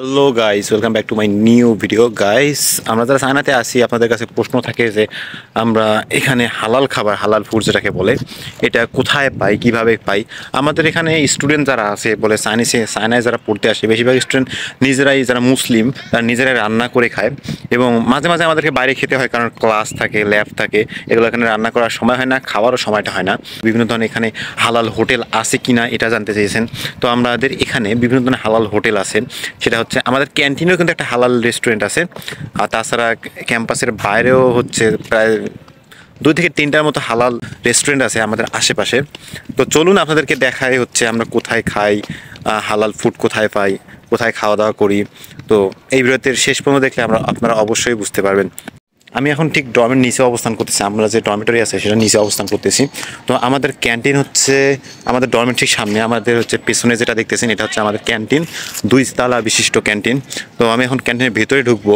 Hello guys, welcome back to my new video guys. আমরা যারা চায়নাতে আসি, আপনাদের কাছে প্রশ্ন থাকে যে আমরা এখানে হালাল খাবার, হালাল ফুড যেটাকে বলে, এটা কোথায় পাই, কিভাবে পাই। আমাদের এখানে স্টুডেন্ট যারা আছে বলে চায়নায় যারা পড়তে আসে, বেশিরভাগ স্টুডেন্ট নিজেরাই, যারা মুসলিম তারা নিজেরাই রান্না করে খায়। এবং মাঝে মাঝে আমাদেরকে বাইরে খেতে হয়, কারণ ক্লাস থাকে, ল্যাব থাকে, এগুলো এখানে রান্না করার সময় হয় না, খাওয়ারও সময়টা হয় না। বিভিন্ন ধরনের এখানে হালাল হোটেল আছে কিনা এটা জানতে চেয়েছেন। তো আমাদের এখানে বিভিন্ন ধরনের হালাল হোটেল আছে। সেটা হচ্ছে আমাদের ক্যান্টিনেও কিন্তু একটা হালাল রেস্টুরেন্ট আছে। আর তাছাড়া ক্যাম্পাসের বাইরেও হচ্ছে প্রায় 2 থেকে 3টার মতো হালাল রেস্টুরেন্ট আছে আমাদের আশেপাশে। তো চলুন আপনাদেরকে দেখাই হচ্ছে আমরা কোথায় খাই, হালাল ফুড কোথায় পাই, কোথায় খাওয়া দাওয়া করি। তো এই ভিডিওতে শেষ পর্যন্ত দেখলে আপনারা অবশ্যই বুঝতে পারবেন। আমি এখন ঠিক ডর্মের নিচে অবস্থান করতেছি, আমরা যে ডরমেটরি আছে সেটা নিচে অবস্থান করতেছি। তো আমাদের ক্যান্টিন হচ্ছে আমাদের ডরমের ঠিক সামনে, আমাদের হচ্ছে পেছনে যেটা দেখতেছেন এটা হচ্ছে আমাদের ক্যান্টিন, 2 তলা বিশিষ্ট ক্যান্টিন। তো আমি এখন ক্যান্টিনের ভেতরে ঢুকবো।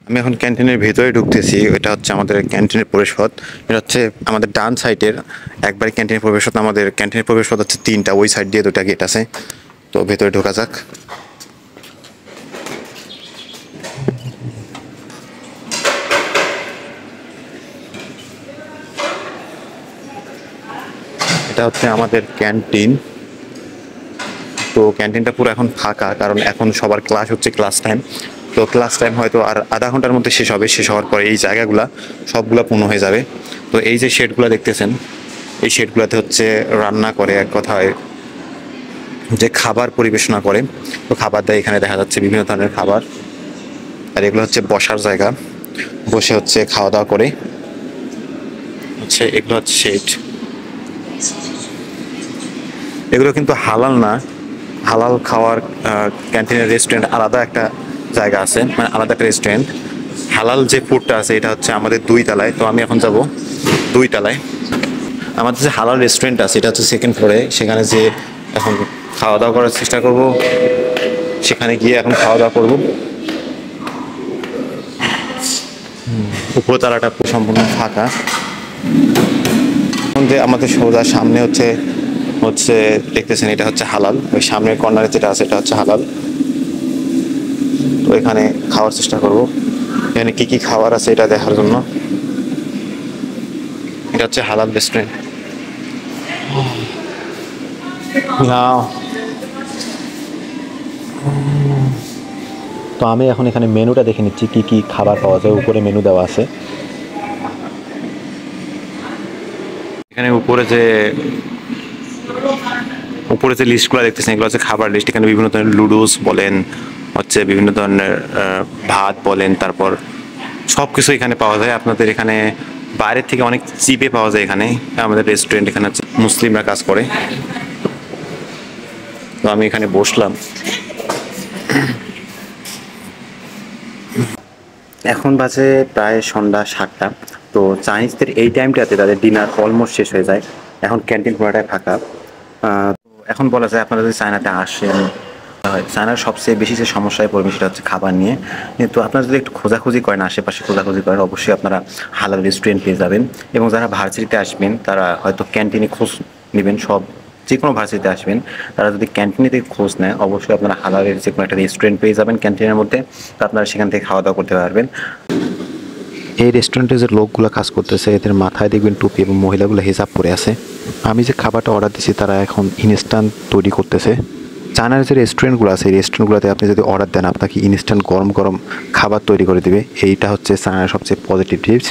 আমি এখন ক্যান্টিনের ভেতরে ঢুকতেছি। এটা হচ্ছে আমাদের ক্যান্টিনের প্রবেশপথ। এটা হচ্ছে আমাদের ডান সাইডের একবারে ক্যান্টিনের প্রবেশপথ। আমাদের ক্যান্টিনের প্রবেশপথ হচ্ছে 3টা, ওই সাইড দিয়ে 2টা গেট আছে। তো ভেতরে ঢোকা যাক। এটা হচ্ছে আমাদের ক্যান্টিন। তো ক্যান্টিনটা পুরো এখন ফাঁকা, কারণ এখন সবার ক্লাস হচ্ছে, ক্লাস টাইম। তো ক্লাস টাইম হয়তো আর আধা ঘন্টার মধ্যে শেষ হবে। শেষ হওয়ার পরে এই জায়গাগুলা সবগুলা পূর্ণ হয়ে যাবে। তো এই যে শেডগুলো দেখতেছেন, এই শেডগুলোতে হচ্ছে রান্না করে, এক কথায় যে খাবার পরিবেশনা করে। তো খাবার দেয়, এখানে দেখা যাচ্ছে বিভিন্ন ধরনের খাবার। আর এগুলো হচ্ছে বসার জায়গা, বসে হচ্ছে খাওয়া দাওয়া করে হচ্ছে। এগুলো হচ্ছে শেড। এগুলো কিন্তু হালাল না। হালাল খাওয়ার ক্যান্টিনের রেস্টুরেন্ট আলাদা একটা জায়গা আছে, মানে আলাদা একটা রেস্টুরেন্ট। হালাল যে ফুডটা আছে এটা হচ্ছে আমাদের 2 তলায়। তো আমি এখন যাব 2 তলায়। আমাদের যে হালাল রেস্টুরেন্ট আছে এটা হচ্ছে সেকেন্ড ফ্লোরে। সেখানে যে এখন খাওয়া দাওয়া করার চেষ্টা করব, সেখানে গিয়ে এখন খাওয়া দাওয়া করব। উপরতলাটা সম্পূর্ণ ফাঁকা। যে আমাদের সোজা সামনে হচ্ছে হচ্ছে দেখতেছেন এটা হচ্ছে হালাল। ওই সামনের কর্নারে যেটা আছে এটা হচ্ছে হালাল। তো এখানে খাওয়ার চেষ্টা করব, এখানে কি কি খাবার আছে এটা দেখার জন্য। এটা হচ্ছে হালাল রেস্টুরেন্ট। তো আমি এখন এখানে মেনুটা দেখে নিচ্ছি কি কি খাবার পাওয়া যায়। উপরে মেনু দেওয়া আছে। এখানে উপরে যে লিস্টগুলো দেখতেছেন এগুলো হচ্ছে খাবার লিস্ট। এখানে বিভিন্ন ধরনের লুডুস বলেন, হচ্ছে বিভিন্ন ধরনের ভাত বলেন, তারপর সব কিছু এখানে পাওয়া যায়। আপনাদের এখানে বাইরের থেকে অনেক চিপে পাওয়া যায় এখানে। আমাদের রেস্টুরেন্ট এখানে হচ্ছে মুসলিমরা কাজ করে। তো আমি এখানে বসলাম। এখন বাজে প্রায় সন্ধ্যা 7টা। তো চাইনিজদের এই টাইমটাতে তাদের ডিনার অলমোস্ট শেষ হয়ে যায়। এখন ক্যান্টিন পুরোটাই ফাঁকা। তো এখন বলা যায় আপনারা যদি চায়নাতে আসেন, চায়নার সবচেয়ে বেশি যে সমস্যায় পড়বেন সেটা হচ্ছে খাবার নিয়ে। কিন্তু আপনারা যদি একটু খোঁজাখুঁজি করেন, আশেপাশে খোঁজাখুঁজি করেন, অবশ্যই আপনারা হালাল রেস্টুরেন্ট পেয়ে যাবেন। এবং যারা ভার্সিটিতে আসবেন তারা হয়তো ক্যান্টিনে খোঁজ নেবেন। যে কোনো ভার্সিটিতে আসবেন তারা যদি ক্যান্টিনে থেকে খোঁজ নেয়, অবশ্যই আপনারা হালালের যে কোনো একটা রেস্টুরেন্ট পেয়ে যাবেন ক্যান্টিনের মধ্যে। তো আপনারা সেখান থেকে খাওয়া দাওয়া করতে পারবেন। এই রেস্টুরেন্টে যে লোকগুলো কাজ করতেছে এদের মাথায় দেখবেন টুপি, এবং মহিলাগুলো হিজাব পরে আছে। আমি যে খাবারটা অর্ডার দিচ্ছি তারা এখন ইনস্ট্যান্ট তৈরি করতেছে। চায়নার যে রেস্টুরেন্টগুলো আছে এই রেস্টুরেন্টগুলোতে আপনি যদি অর্ডার দেন আপনাকে ইনস্ট্যান্ট গরম গরম খাবার তৈরি করে দেবে। এইটা হচ্ছে চায়নার সবচেয়ে পজিটিভ টিপস।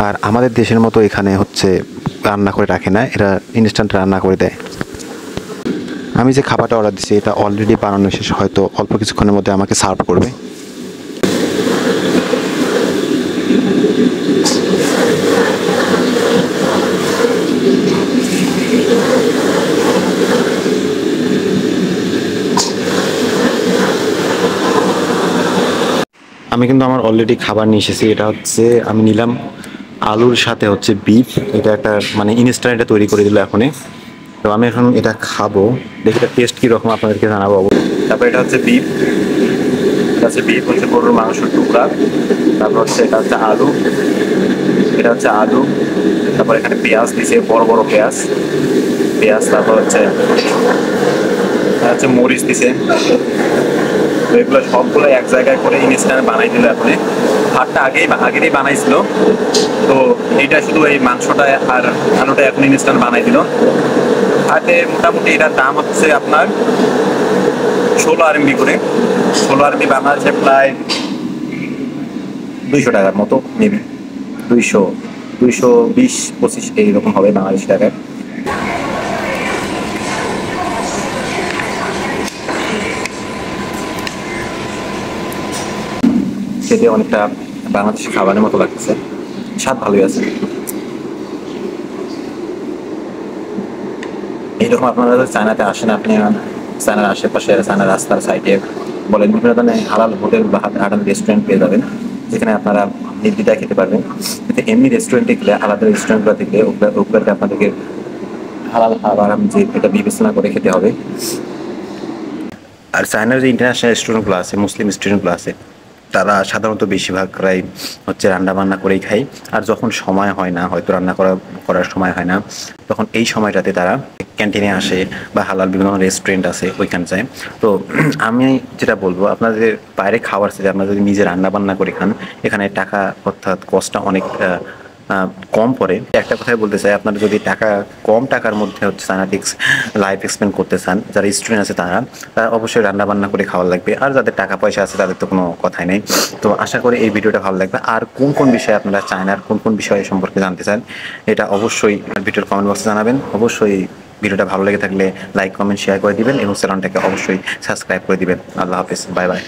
আর আমাদের দেশের মতো এখানে হচ্ছে রান্না করে রাখে না, এরা ইনস্ট্যান্ট রান্না করে দেয়। আমি যে খাবারটা অর্ডার দিচ্ছি এটা অলরেডি বানানো শেষ, হয়তো অল্প কিছুক্ষণের মধ্যে আমাকে সার্ভ করবে। আমি কিন্তু আমার অলরেডি খাবার নিয়ে এসেছি। এটা হচ্ছে আমি নিলাম আলুর সাথে হচ্ছে বিফ। এটা একটা মানে ইনস্ট্যান্ট এটা তৈরি করে দিল এখনই। তো আমি এখন এটা খাবো, দেখি এটা টেস্ট কীরকম আপনাদেরকে জানাবো অবশ্যই। তারপর এটা হচ্ছে বিফ, এটা হচ্ছে বিফ হচ্ছে গরুর মাংসের টুকরা। তারপর হচ্ছে এটা হচ্ছে আলু, এটা হচ্ছে আলু। তারপর এখানে পেঁয়াজ দিছে, বড় বড় পেঁয়াজ। তারপর হচ্ছে মরিচ দিছে। তো এগুলো সবগুলো এক জায়গায় করে ইনস্ট্যান্ট বানাই দিল এখন। ভাতটা আগেরই বানাইছিল, তো এইটা শুধু এই মাংসটা আর আলুটা এখন ইনস্ট্যান্ট বানাই দিল। হাতে মোটামুটি এটার দাম হচ্ছে আপনার 16 RMB করে। 16 RMB বাংলাদেশে প্রায় 200 টাকার মতো, মেবি 220-25 এইরকম হবে বাংলাদেশি টাকায়। খেতে অনেকটা বাংলাদেশি খাবারের মতো লাগছে, স্বাদ ভালোই আছে। এইরকম আপনারা যদি চায়নাতে আসেন, আপনি চায়নার আশেপাশে, চায়নার রাস্তার সাইডে বলেন, বিভিন্ন ধরনের হালাল হোটেল বা হালাল রেস্টুরেন্ট পেয়ে যাবেন, যেখানে আপনারা নির্দ্বিধায় খেতে পারবেন। কিন্তু এমনি রেস্টুরেন্টে গেলে, আলাদা রেস্টুরেন্টগুলো থেকে ওগুলোতে আপনাদেরকে হালাল খাবার যে এটা বিবেচনা করে খেতে হবে। আর চায়নার যে ইন্টারন্যাশনাল রেস্টুরেন্টগুলো আছে, মুসলিম রেস্টুরেন্টগুলো আছে, তারা সাধারণত বেশিরভাগরাই হচ্ছে রান্না বান্না করেই খায়। আর যখন সময় হয় না, হয়তো রান্না করার সময় হয় না, তখন এই সময়টাতে তারা ক্যান্টিনে আসে বা হালাল বিভিন্ন রেস্টুরেন্ট আছে ওইখানে যায়। তো আমি যেটা বলবো, আপনাদের বাইরে খাওয়ার সাথে আপনারা যদি নিজে রান্না বান্না করে খান, এখানে টাকা অর্থাৎ কস্টটা অনেক কম পড়ে। একটা কথাই বলতে চাই, আপনারা যদি কম টাকার মধ্যে হচ্ছে চায়নাতে লাইফ এক্সপেন্ড করতে চান, যারা স্টুডেন্ট আছে তারা অবশ্যই রান্না বান্না করে খাওয়া লাগবে। আর যাদের টাকা পয়সা আছে তাদের তো কোনো কথাই নেই। তো আশা করি এই ভিডিওটা ভালো লাগবে। আর কোন কোন বিষয়ে আপনারা চায়নার কোন বিষয় সম্পর্কে জানতে চান, এটা অবশ্যই ভিডিওর কমেন্ট বক্সে জানাবেন। অবশ্যই ভিডিওটা ভালো লেগে থাকলে লাইক, কমেন্ট, শেয়ার করে দিবেন এবং চ্যানেলটাকে অবশ্যই সাবস্ক্রাইব করে দিবেন। আল্লাহ হাফেজ, বাই বাই।